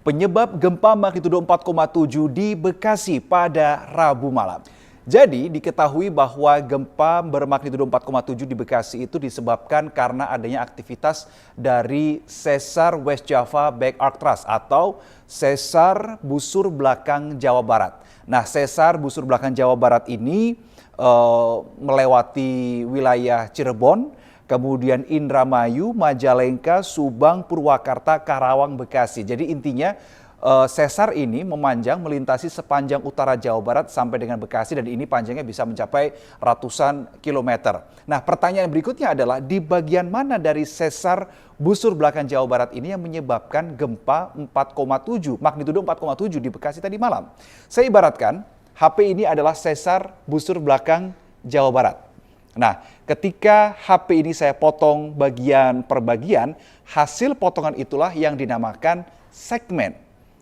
penyebab gempa magnitudo 4,7 di Bekasi pada Rabu malam. Jadi diketahui bahwa gempa bermagnitudo 4,7 di Bekasi itu disebabkan karena adanya aktivitas dari sesar West Java Back Arc Thrust atau sesar busur belakang Jawa Barat. Nah, sesar busur belakang Jawa Barat ini melewati wilayah Cirebon, kemudian Indramayu, Majalengka, Subang, Purwakarta, Karawang, Bekasi. Jadi intinya sesar ini memanjang melintasi sepanjang utara Jawa Barat sampai dengan Bekasi dan ini panjangnya bisa mencapai ratusan kilometer. Nah, pertanyaan berikutnya adalah di bagian mana dari sesar busur belakang Jawa Barat ini yang menyebabkan gempa 4,7, magnitudo 4,7 di Bekasi tadi malam. Saya ibaratkan HP ini adalah sesar busur belakang Jawa Barat. Nah, ketika HP ini saya potong bagian per bagian, hasil potongan itulah yang dinamakan segmen.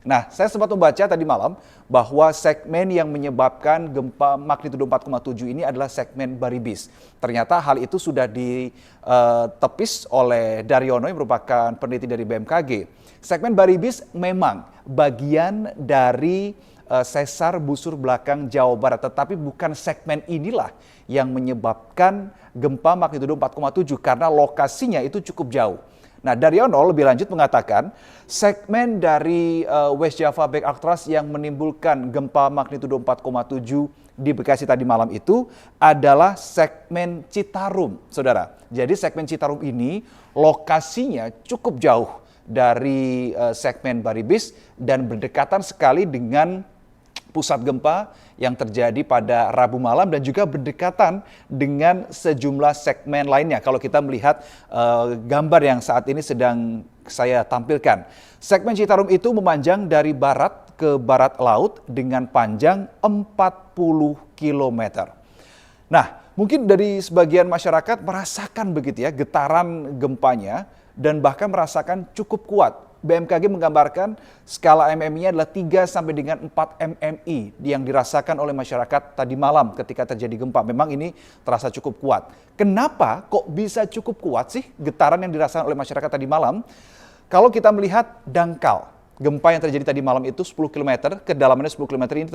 Nah, saya sempat membaca tadi malam bahwa segmen yang menyebabkan gempa magnitudo 4,7 ini adalah segmen Baribis. Ternyata hal itu sudah ditepis oleh Daryono yang merupakan peneliti dari BMKG. Segmen Baribis memang bagian dari sesar busur belakang Jawa Barat, tetapi bukan segmen inilah yang menyebabkan gempa magnitudo 4,7 karena lokasinya itu cukup jauh. Nah, Daryono lebih lanjut mengatakan segmen dari West Java Back Arc Thrust yang menimbulkan gempa magnitudo 4,7 di Bekasi tadi malam itu adalah segmen Citarum, saudara. Jadi segmen Citarum ini lokasinya cukup jauh dari segmen Baribis dan berdekatan sekali dengan pusat gempa yang terjadi pada Rabu malam dan juga berdekatan dengan sejumlah segmen lainnya. Kalau kita melihat gambar yang saat ini sedang saya tampilkan. Segmen Citarum itu memanjang dari barat ke barat laut dengan panjang 40 km. Nah, mungkin dari sebagian masyarakat merasakan begitu ya getaran gempanya dan bahkan merasakan cukup kuat. BMKG menggambarkan skala MM-nya adalah 3 sampai dengan 4 MMI yang dirasakan oleh masyarakat tadi malam ketika terjadi gempa. Memang ini terasa cukup kuat. Kenapa kok bisa cukup kuat sih getaran yang dirasakan oleh masyarakat tadi malam? Kalau kita melihat dangkal gempa yang terjadi tadi malam itu 10 km, kedalamannya 10 km ini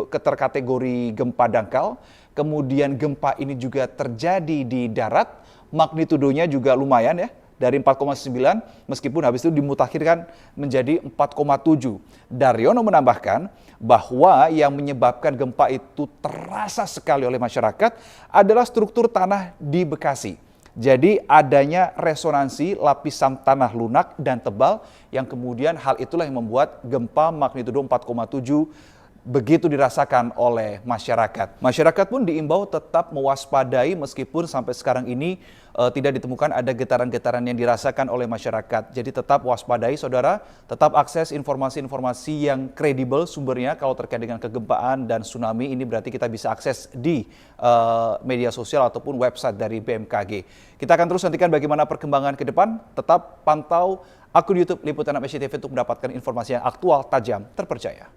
terkategori gempa dangkal. Kemudian gempa ini juga terjadi di darat, magnitudonya juga lumayan ya. Dari 4,9 meskipun habis itu dimutakhirkan menjadi 4,7. Daryono menambahkan bahwa yang menyebabkan gempa itu terasa sekali oleh masyarakat adalah struktur tanah di Bekasi. Jadi adanya resonansi lapisan tanah lunak dan tebal yang kemudian hal itulah yang membuat gempa magnitudo 4,7 begitu dirasakan oleh masyarakat. Masyarakat pun diimbau tetap mewaspadai meskipun sampai sekarang ini tidak ditemukan ada getaran-getaran yang dirasakan oleh masyarakat. Jadi tetap waspadai saudara, tetap akses informasi-informasi yang kredibel sumbernya kalau terkait dengan kegempaan dan tsunami ini berarti kita bisa akses di media sosial ataupun website dari BMKG. Kita akan terus nantikan bagaimana perkembangan ke depan, tetap pantau akun YouTube Liputan 6 SCTV untuk mendapatkan informasi yang aktual, tajam, terpercaya.